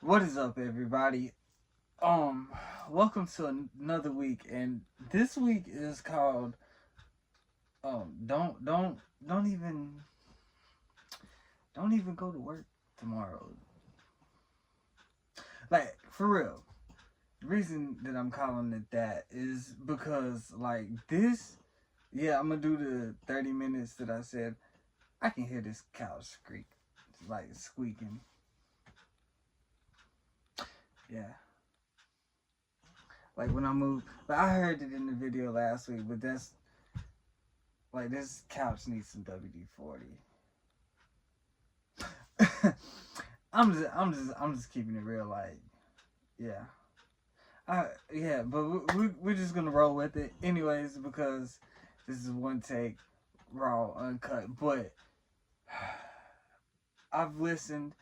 What is up, everybody? Um, Welcome to another week, and this week is called don't even go to work tomorrow. Like for real. The reason that I'm calling it that is because like this, yeah, I'm gonna do the 30 minutes that I said. I can hear this couch like squeaking. Yeah, like when I move. But I heard it in the video last week, but that's like this couch needs some WD 40. I'm just keeping it real. Like, yeah, but we're just gonna roll with it, anyways, because this is one take, raw, uncut. But I've listened,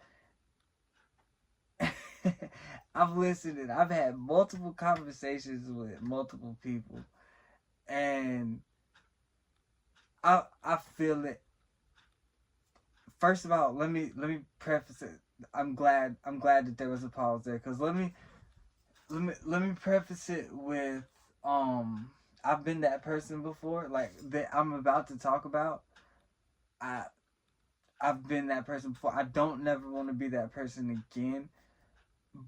I've listened, and I've had multiple conversations with multiple people, and I feel it. First of all, let me preface it. I'm glad that there was a pause there, because let me preface it with I've been that person before, like that I'm about to talk about. I I've been that person before. I don't never want to be that person again.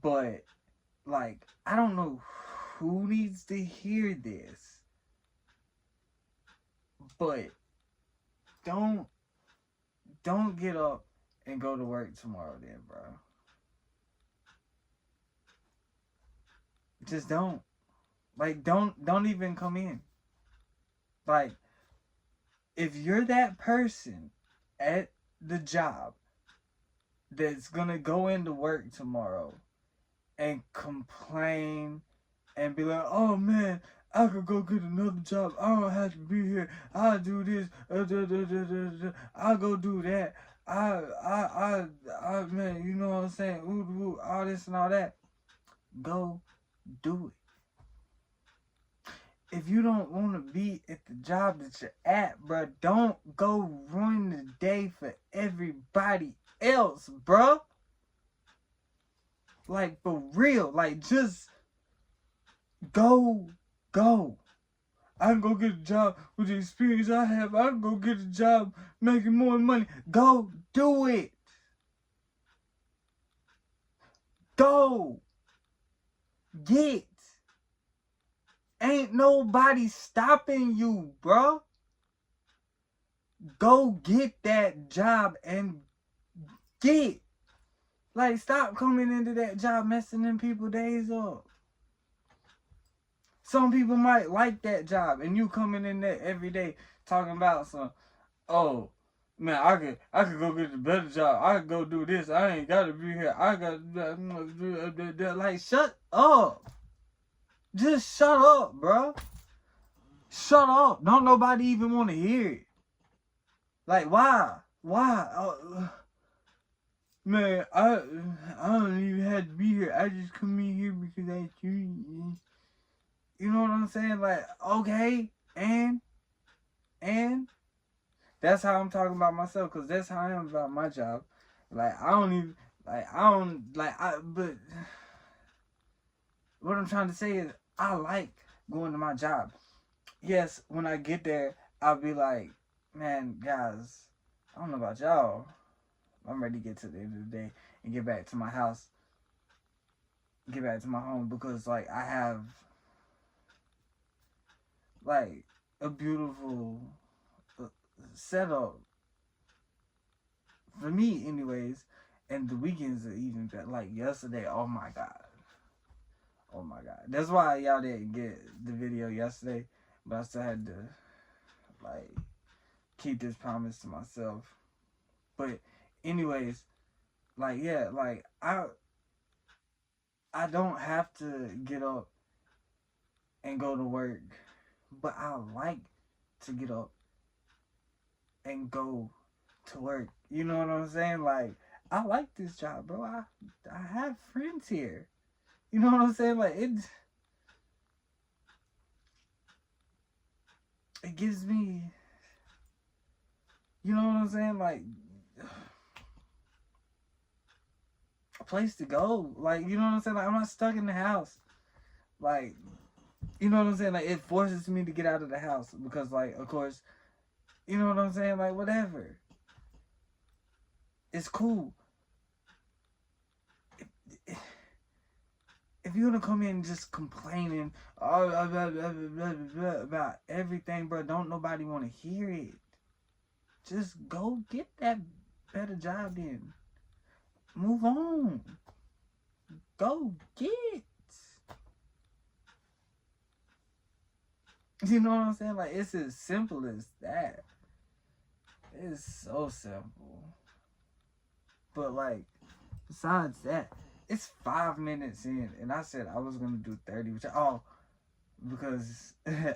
But like I don't know who needs to hear this, but don't don't get up and go to work tomorrow then, bro. Just don't. Like don't even come in. Like if you're that person at the job that's gonna go into work tomorrow and complain and be like, "Oh man, I could go get another job. I don't have to be here. I'll do this. I'll go do that. Man, you know what I'm saying? Ooh, all this and all that. Go do it. If you don't want to be at the job that you're at, bro, don't go ruin the day for everybody else, bro. Like, for real. Like, just go. I can go get a job with the experience I have. I can go get a job making more money. Go do it. Go get. Ain't nobody stopping you, bro. Go get that job and get. Like, stop coming into that job messing them people days up. Some people might like that job, and you coming in there every day talking about some, oh man, I could go get a better job. I could go do this. I ain't gotta be here. I got like shut up. Just shut up, bro. Shut up. Don't nobody even want to hear it. Like why? Why? Man, I don't even have to be here. I just come in here because I choose. You know what I'm saying? Like okay, and that's how I'm talking about myself, because that's how I am about my job. Like I don't even but what I'm trying to say is I like going to my job. Yes, when I get there, I'll be like, man, guys, I don't know about y'all. I'm ready to get to the end of the day and get back to my house, get back to my home, because like I have like a beautiful uh, setup for me, anyways. And the weekends are even better. Like yesterday, oh my god. That's why y'all didn't get the video yesterday, but I still had to like keep this promise to myself. But anyways, like yeah, like I don't have to get up and go to work, but I like to get up and go to work. You know what I'm saying? Like I like this job, bro. I have friends here. You know what I'm saying? Like it gives me, you know what I'm saying? Like a place to go. Like, you know what I'm saying? Like, I'm not stuck in the house. Like, you know what I'm saying? Like, it forces me to get out of the house because, like, of course, you know what I'm saying? Like, whatever. It's cool. If you're gonna come in just complaining about everything, bro, don't nobody want to hear it. Just go get that better job then. Move on. Go get. You know what I'm saying? Like, it's as simple as that. It's so simple. But, like, besides that, it's 5 minutes in, and I said I was gonna do 30, because I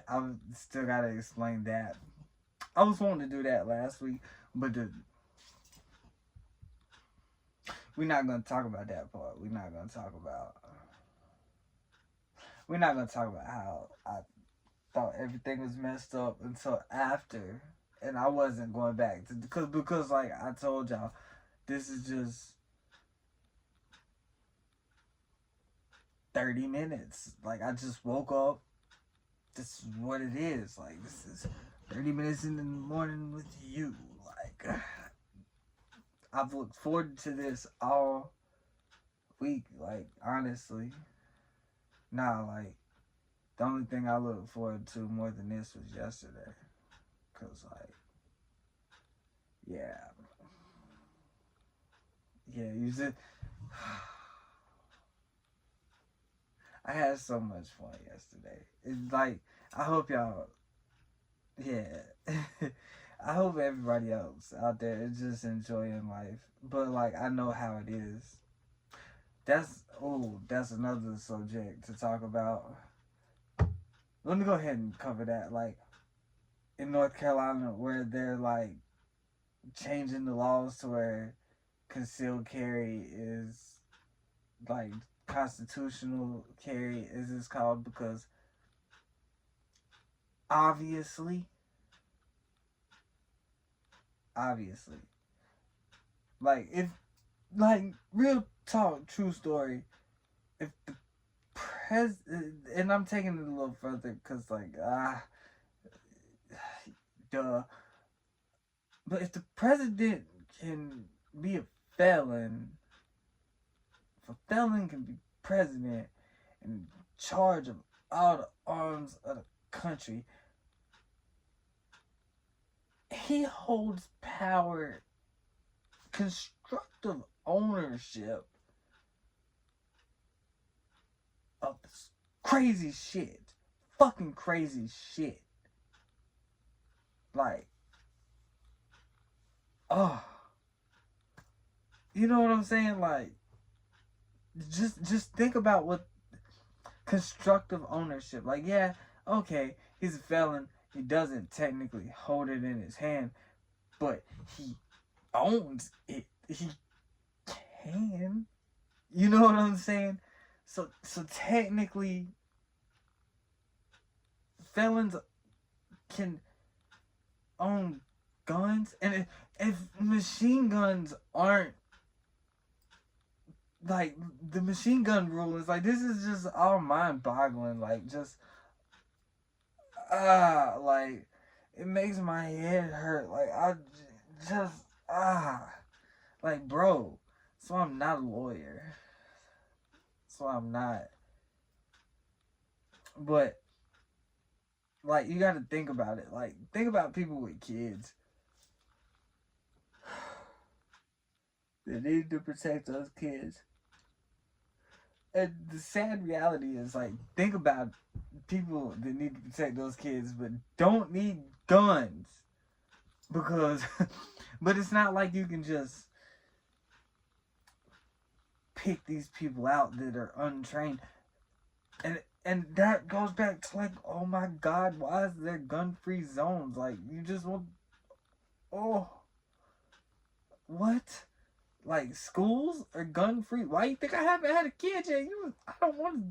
still gotta explain that. I was wanting to do that last week, but we're not gonna talk about that part. We're not gonna talk about how I thought everything was messed up until after, and I wasn't going back to because like I told y'all, this is just 30 minutes. Like, I just woke up. This is what it is. Like, this is 30 minutes in the morning with you. Like, I've looked forward to this all week. Like, honestly. Nah, like, the only thing I looked forward to more than this was yesterday. Because, like, yeah. Yeah, you just... I had so much fun yesterday. It's like, I hope y'all, yeah. I hope everybody else out there is just enjoying life. But, like, I know how it is. That's another subject to talk about. Let me go ahead and cover that. Like, in North Carolina, where they're, like, changing the laws to where concealed carry is, like, constitutional carry, as it's called, because obviously, like, if, like, real talk, true story, if the and I'm taking it a little further, because, like, duh, but if the president can be a felon, if a felon can be president and in charge of all the arms of the country, he holds power, constructive ownership of this crazy shit. Fucking crazy shit. Like, oh. You know what I'm saying? Like, just think about what constructive ownership. Like, yeah, okay, he's a felon. He doesn't technically hold it in his hand, but he owns it. He can. You know what I'm saying? So technically, felons can own guns, and if machine guns aren't, like, the machine gun rule is like, this is just all mind boggling. Like, just like, it makes my head hurt. Like, I just like, bro, so I'm not a lawyer, so I'm not, but, like, you gotta think about it. Like, think about people with kids. They need to protect those kids. And the sad reality is, like, think about people that need to protect those kids but don't need guns. Because, but it's not like you can just pick these people out that are untrained. And that goes back to, like, oh my God, why is there gun-free zones? Like, you just want, oh, what? Like, schools are gun-free? Why you think I haven't had a kid yet? I don't want to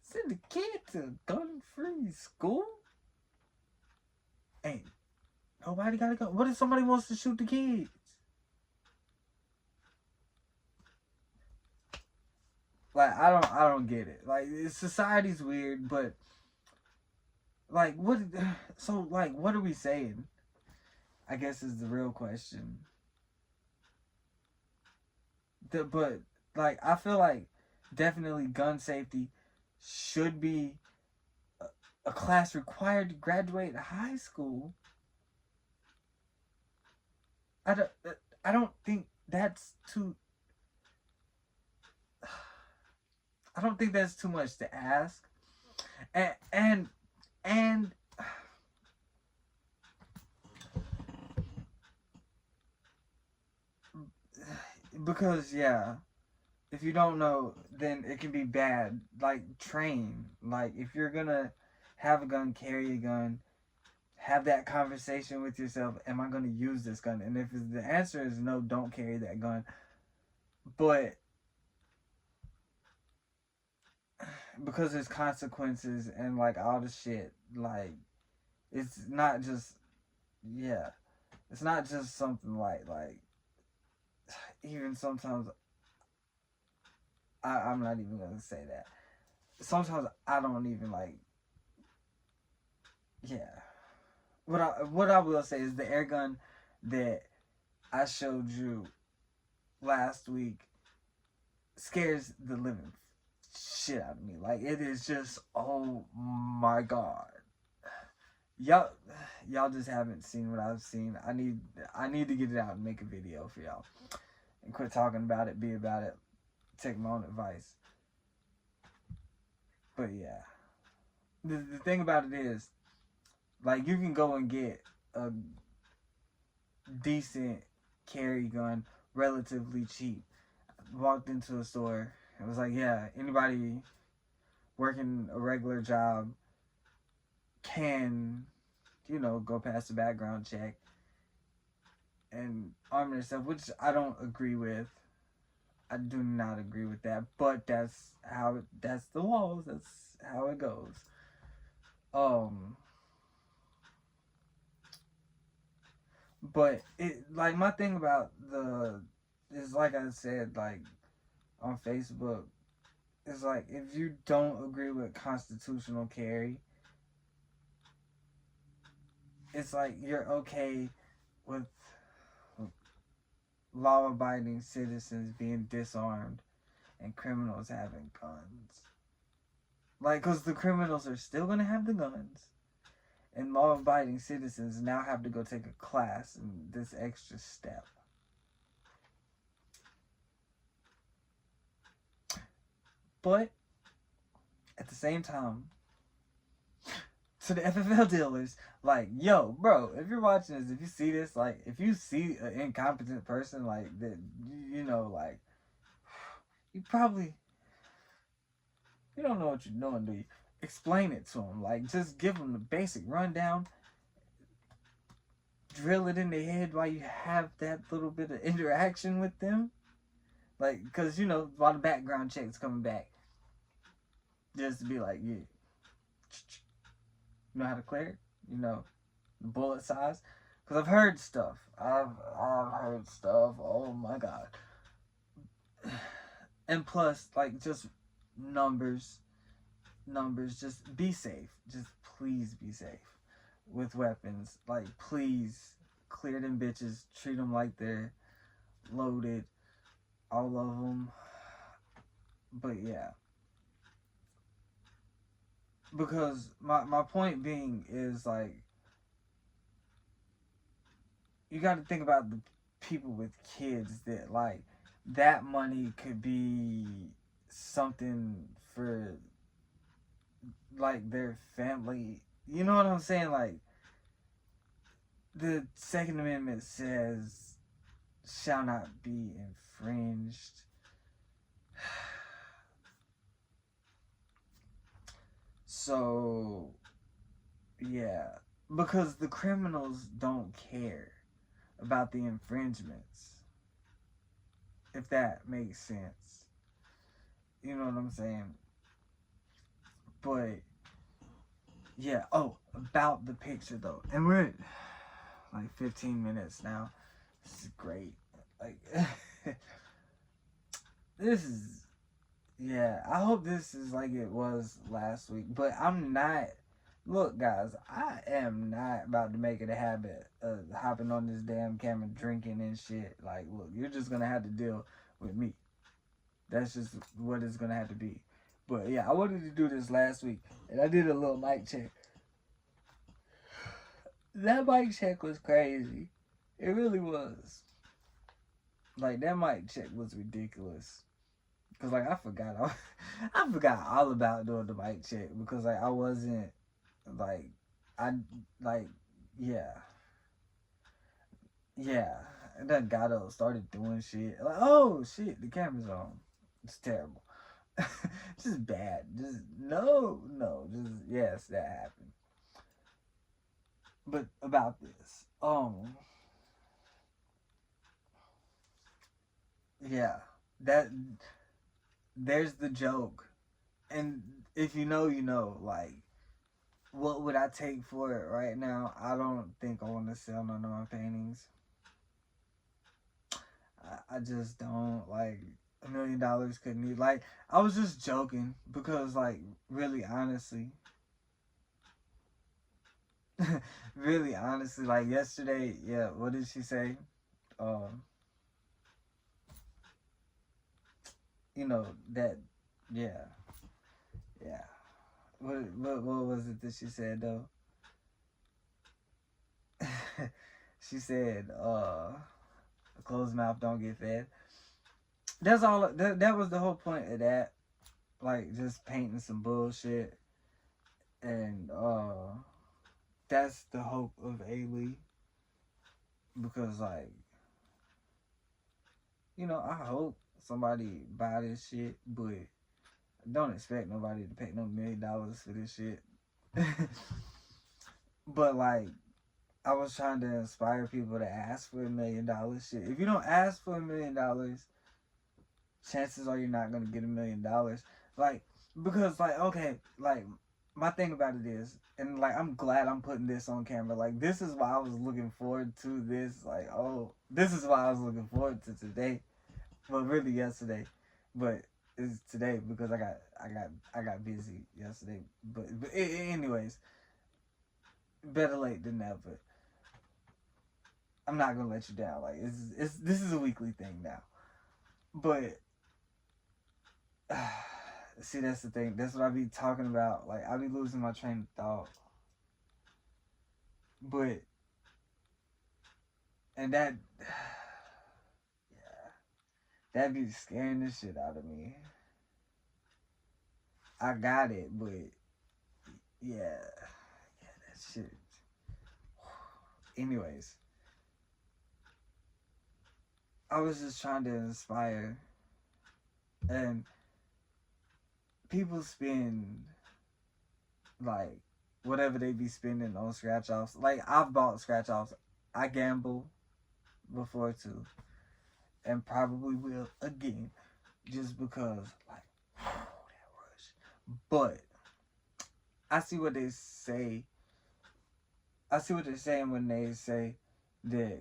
send a kid to a gun-free school? Ain't nobody got a gun. What if somebody wants to shoot the kids? Like, I don't get it. Like, society's weird, but like, what? So, like, what are we saying? I guess is the real question. But like, I feel like definitely gun safety should be a class required to graduate high school. I don't. I don't think that's too. I don't think that's too much to ask. And because yeah, if you don't know, then it can be bad. Like, train. Like, if you're gonna have a gun, carry a gun. Have that conversation with yourself. Am I gonna use this gun? And if the answer is no, don't carry that gun. But because there's consequences and like all the shit, like, it's not just, yeah, it's not just something like even sometimes I'm not even gonna say that. Sometimes I don't even like, yeah. What I will say is the air gun that I showed you last week scares the living shit out of me. Like, it is just, oh my god. Y'all just haven't seen what I've seen. I need to get it out and make a video for y'all. And quit talking about it, be about it, take my own advice. But yeah. The thing about it is, like, you can go and get a decent carry gun relatively cheap. Walked into a store. It was like, yeah, anybody working a regular job can, go past the background check and arm themselves, which I don't agree with. I do not agree with that, but that's the laws. That's how it goes. But it, like, my thing about is, like I said, like, on Facebook, is like, if you don't agree with constitutional carry, it's like you're okay with law-abiding citizens being disarmed and criminals having guns. Like, because the criminals are still going to have the guns, and law-abiding citizens now have to go take a class in this extra step. But at the same time, to the FFL dealers, like, yo, bro, if you're watching this, if you see this, like, if you see an incompetent person, like, that, like, you don't know what you're doing, do you? Explain it to them. Like, just give them the basic rundown. Drill it in their head while you have that little bit of interaction with them. Like, because, while the background check's coming back, just to be like, yeah, you know how to clear it? The bullet size? Because I've heard stuff. I've heard stuff. Oh, my God. And plus, like, just numbers. Just be safe. Just please be safe with weapons. Like, please clear them bitches. Treat them like they're loaded. All of them. But yeah. Because my point being is, like, you got to think about the people with kids that, like, that money could be something for, like, their family. You know what I'm saying? Like, the Second Amendment says, shall not be infringed. So, yeah. Because the criminals don't care about the infringements. If that makes sense. You know what I'm saying? But, yeah. Oh, about the picture, though. And we're at, like, 15 minutes now. This is great. Like, this is, Yeah, I hope this is like it was last week, but I'm not. Look, guys, I am not about to make it a habit of hopping on this damn camera, drinking and shit. Like, look, you're just gonna have to deal with me. That's just what it's gonna have to be. But yeah, I wanted to do this last week, and I did a little mic check. That mic check was crazy. It really was. Like that mic check was ridiculous. Cause like I forgot, I forgot all about doing the mic check because like I wasn't like I like yeah yeah. And then got up, started doing shit. Like oh shit, the camera's on. It's terrible. Just bad. Just no. Just yes, that happened. But about this, yeah, that there's the joke, and if you know, you know. Like, what would I take for it right now? I don't think I want to sell none of my paintings. I just don't like $1 million couldn't need like I was just joking because like really honestly really honestly like yesterday yeah what did she say um you know that yeah yeah what was it that she said though she said a closed mouth don't get fed that's all that was the whole point of that like just painting some bullshit and that's the hope of A-Lee because like you know I hope somebody buy this shit but don't expect nobody to pay no $1 million for this shit but like I was trying to inspire people to ask for $1 million shit if you don't ask for $1 million chances are you're not gonna get $1 million like because like okay like my thing about it is and like I'm glad I'm putting this on camera like this is why I was looking forward to this like oh this is why I was looking forward to today well really yesterday but it's today because I got busy yesterday but anyways better late than never I'm not gonna let you down like it's this is a weekly thing now but see that's the thing that's what I be talking about like I be losing my train of thought but and that yeah that be scaring the shit out of me I got it but yeah that shit anyways I was just trying to inspire and people spend like whatever they be spending on scratch offs like I've bought scratch offs I gamble before too and probably will again just because like that rush but I see what they say I see what they're saying when they say that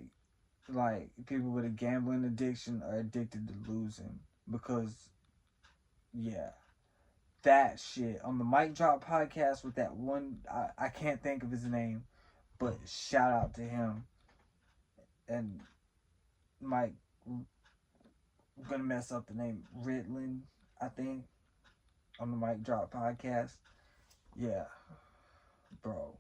like people with a gambling addiction are addicted to losing because yeah that shit on the Mic Drop podcast with that one I can't think of his name but shout out to him and Mike I'm gonna mess up the name Ridlin I think on the Mic Drop podcast yeah bro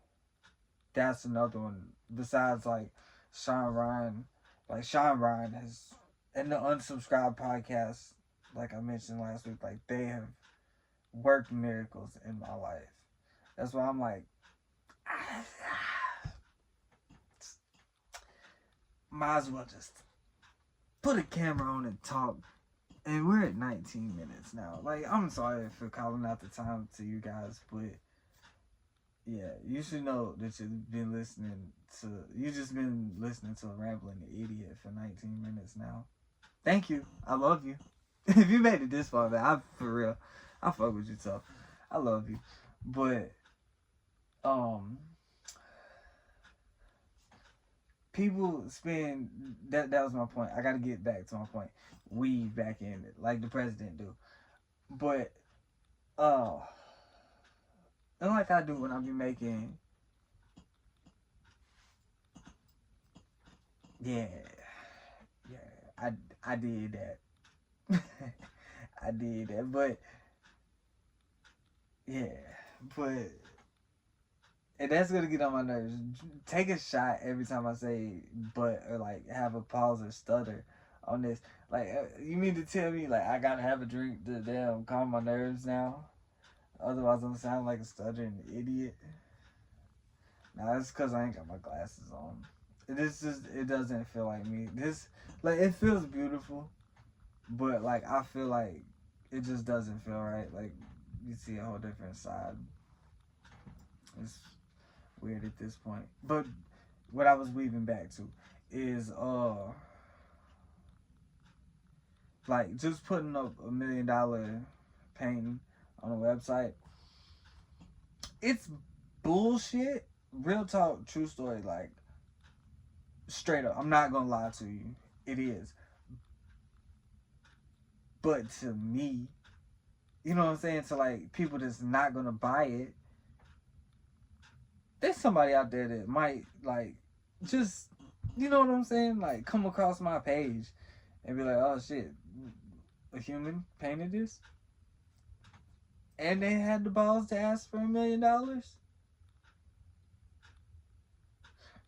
that's another one besides like Sean Ryan like Sean Ryan has and the Unsubscribed podcast like I mentioned last week like they have worked miracles in my life that's why I'm like might as well just put a camera on and talk and we're at 19 minutes now like I'm sorry for calling out the time to you guys but yeah, you should know that you've just been listening to a rambling idiot for 19 minutes now. Thank you. I love you. If you made it this far, man, I for real. I fuck with you tough. I love you. But um people spend that was my point. I gotta get back to my point. Weave back in it, like the president do. But and like I do when I be making, yeah, yeah, I did that. I did that, but yeah, but and that's gonna get on my nerves. Take a shot every time I say but or like have a pause or stutter on this. Like you mean to tell me like I gotta have a drink to damn calm my nerves now? Otherwise I'm gonna sound like a stuttering idiot. Nah, it's cause I ain't got my glasses on. This just it doesn't feel like me. This like it feels beautiful, but like I feel like it just doesn't feel right. Like you see a whole different side. It's weird at this point. But what I was weaving back to is like just putting up $1 million painting on a website. It's bullshit. Real talk, true story, like straight up. I'm not gonna lie to you. It is. But to me, you know what I'm saying? To like people that's not gonna buy it, there's somebody out there that might like just you know what I'm saying? Like come across my page and be like, oh shit, a human painted this? And they had the balls to ask for $1 million? Got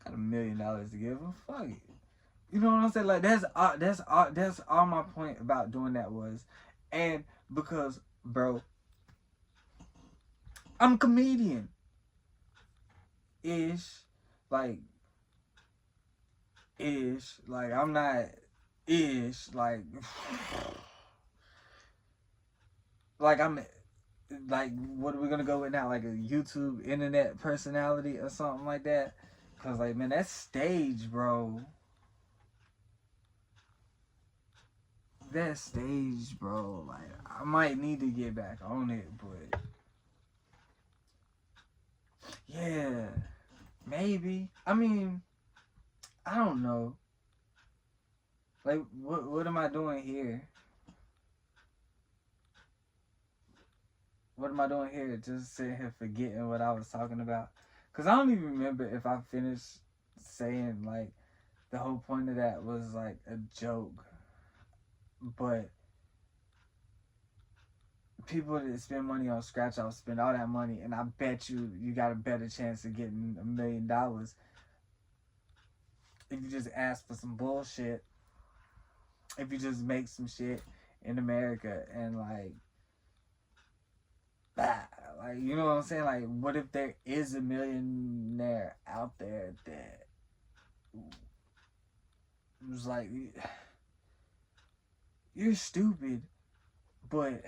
$1 million to give them. Fuck it. You know what I'm saying? Like that's all my point about doing that was, and because bro, I'm a comedian, ish, like I'm not ish like I'm like what are we gonna go with now? Like a YouTube internet personality or something like that? Cause like man, that's stage, bro. That stage, bro. Like I might need to get back on it, but yeah, maybe. I mean, I don't know. Like, what am I doing here? What am I doing here? Just sitting here forgetting what I was talking about? Cause I don't even remember if I finished saying like the whole point of that was like a joke, but people that spend money on scratch offs spend all that money, and I bet you got a better chance of getting $1 million if you just ask for some bullshit. If you just make some shit in America and like, like you know what I'm saying? Like, what if there is a millionaire out there that was like, you're stupid, but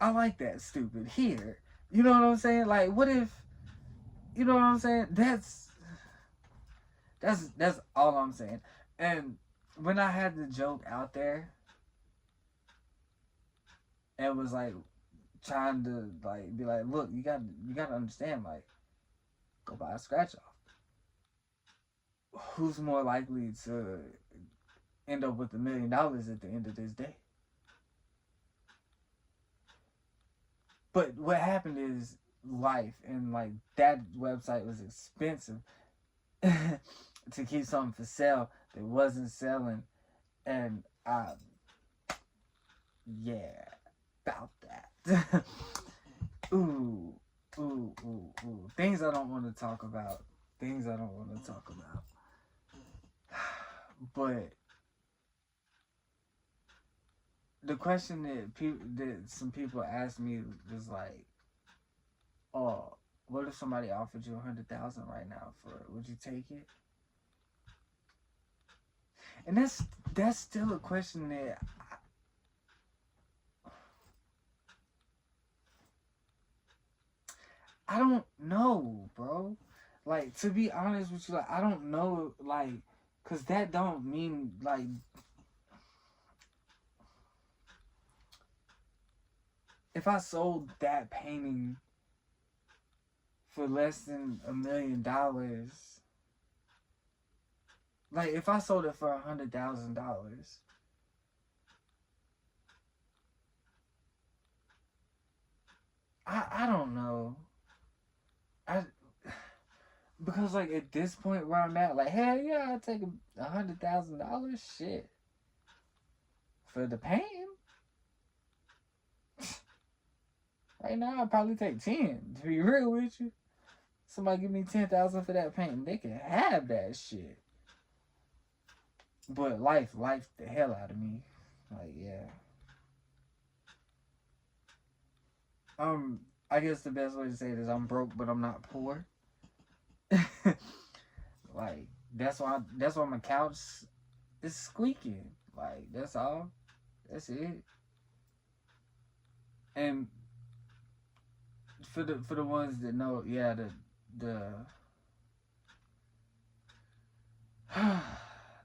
I like that stupid here. You know what I'm saying? Like, what if, you know what I'm saying? That's all I'm saying. And when I had the joke out there, it was like trying to like be like, look, you gotta understand, like, go buy a scratch off. Who's more likely to end up with $1 million at the end of this day? But what happened is life, and like that website was expensive to keep something for sale that wasn't selling, and yeah, about that. ooh, ooh. Things I don't want to talk about. Things I don't want to talk about. But the question that some people asked me was like, "Oh, what if somebody offered you 100,000 right now for it? Would you take it?" And that's still a question that I don't know, bro. Like to be honest with you, like I don't know, like, cause that don't mean like if I sold that painting for less than $1 million, Like if I sold it for $100,000, I don't know. I because like at this point where I'm at, like hell yeah, I'll take $100,000 shit for the pain. Right now, I'd probably take 10. To be real with you, somebody give me 10,000 for that paint, they can have that shit. But life the hell out of me. Like yeah. Um, I guess the best way to say it is I'm broke, but I'm not poor. Like that's why my couch is squeaking. Like that's all. That's it. And for the ones that know, yeah, the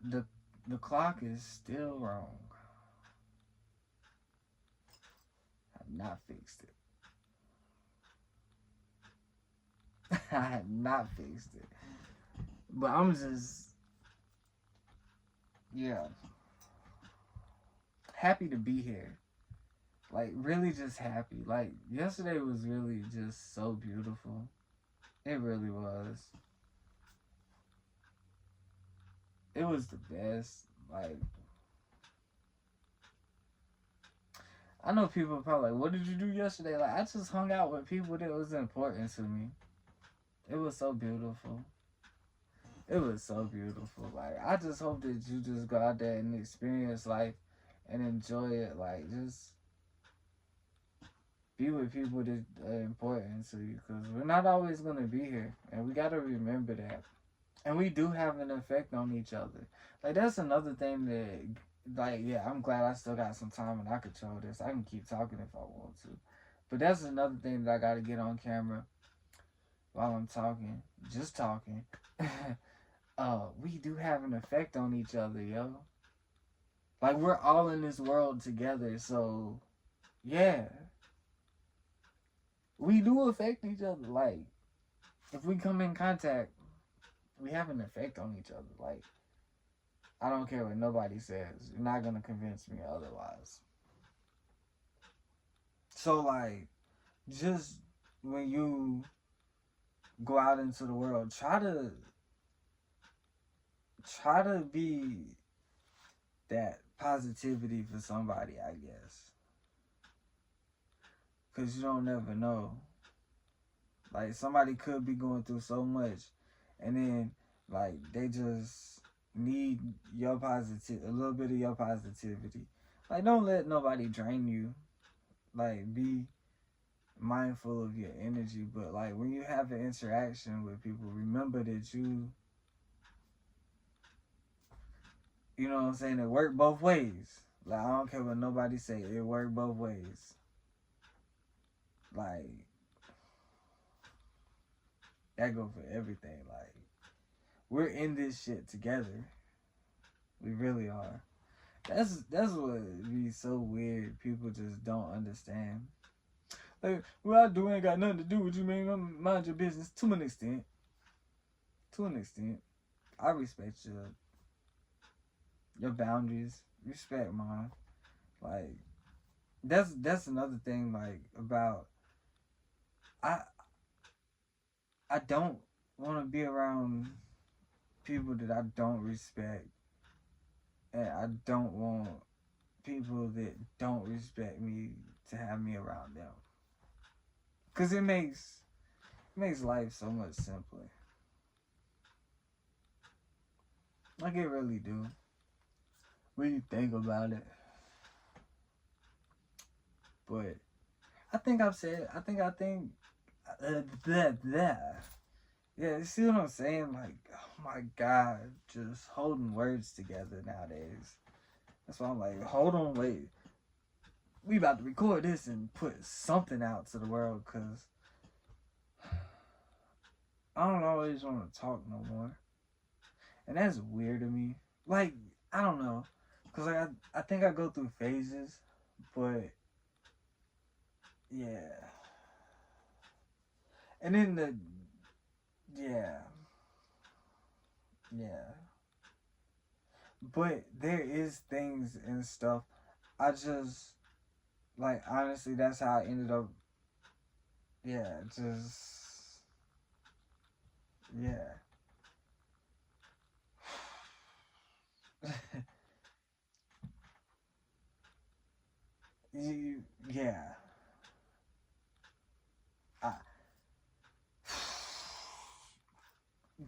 the the clock is still wrong. I've not fixed it. I have not fixed it. But I'm just yeah, happy to be here. Like really just happy. Like yesterday was really just so beautiful. It really was. It was the best. Like I know people are probably like, what did you do yesterday? Like I just hung out with people that was important to me. It was so beautiful. It was so beautiful. Like I just hope that you just go out there and experience life and enjoy it. Like just be with people that are important to you because we're not always gonna be here, and we gotta remember that. And we do have an effect on each other. Like that's another thing that, like, yeah, I'm glad I still got some time and I control this. I can keep talking if I want to, but that's another thing that I gotta get on camera while I'm talking, just talking. We do have an effect on each other, yo. Like we're all in this world together, so yeah, we do affect each other. Like if we come in contact, we have an effect on each other. Like I don't care what nobody says. You're not gonna convince me otherwise. So like, just when you go out into the world, try to be that positivity for somebody, I guess, because you don't never know. Like somebody could be going through so much, and then like they just need your positive, a little bit of your positivity. Like don't let nobody drain you. Like be mindful of your energy, but like when you have an interaction with people, remember that you know what I'm saying, it work both ways. Like I don't care what nobody say, it work both ways. Like that go for everything. Like we're in this shit together. We really are. That's what be so weird. People just don't understand. Like what I do ain't got nothing to do with you, man. Mind your business to an extent. To an extent, I respect your boundaries. Respect mine. Like that's another thing. Like about I I don't want to be around people that I don't respect, and I don't want people that don't respect me to have me around them. Cause it makes life so much simpler. Like it really do. When you think about it. But I think I've said. I think. That. Yeah, you see what I'm saying? Like, oh my God, just holding words together nowadays. That's why I'm like, hold on, wait. We about to record this and put something out to the world, cause I don't always want to talk no more, and that's weird to me. Like, I don't know, cause like I think I go through phases, but yeah, and then yeah, yeah. But there is things and stuff. I just like honestly, that's how I ended up. Yeah, just yeah. you, yeah. I,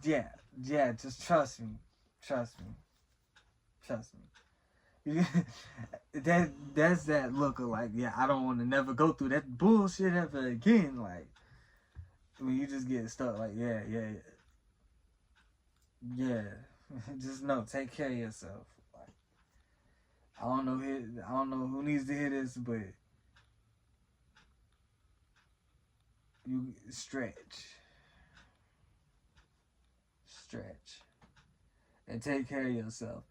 yeah, yeah. Just trust me, trust me. You, that's that look of like, yeah, I don't want to never go through that bullshit ever again. Like when you just get stuck, like yeah. Just know, take care of yourself. Like I don't know who needs to hear this, but you stretch, and take care of yourself,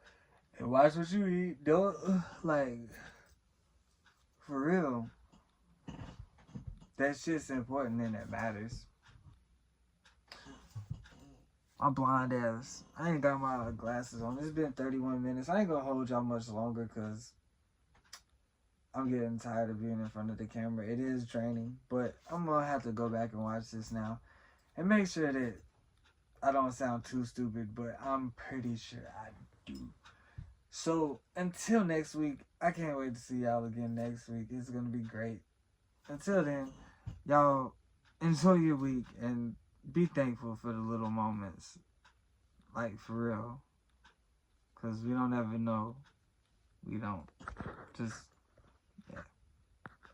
and watch what you eat. Don't like for real. That shit's important and it matters. My blind ass. I ain't got my glasses on. It's been 31 minutes. I ain't gonna hold y'all much longer because I'm getting tired of being in front of the camera. It is draining, but I'm gonna have to go back and watch this now and make sure that I don't sound too stupid, but I'm pretty sure I do. So until next week, I can't wait to see y'all again next week. It's gonna be great. Until then, y'all enjoy your week and be thankful for the little moments. Like for real. Cause we don't ever know. We don't. Just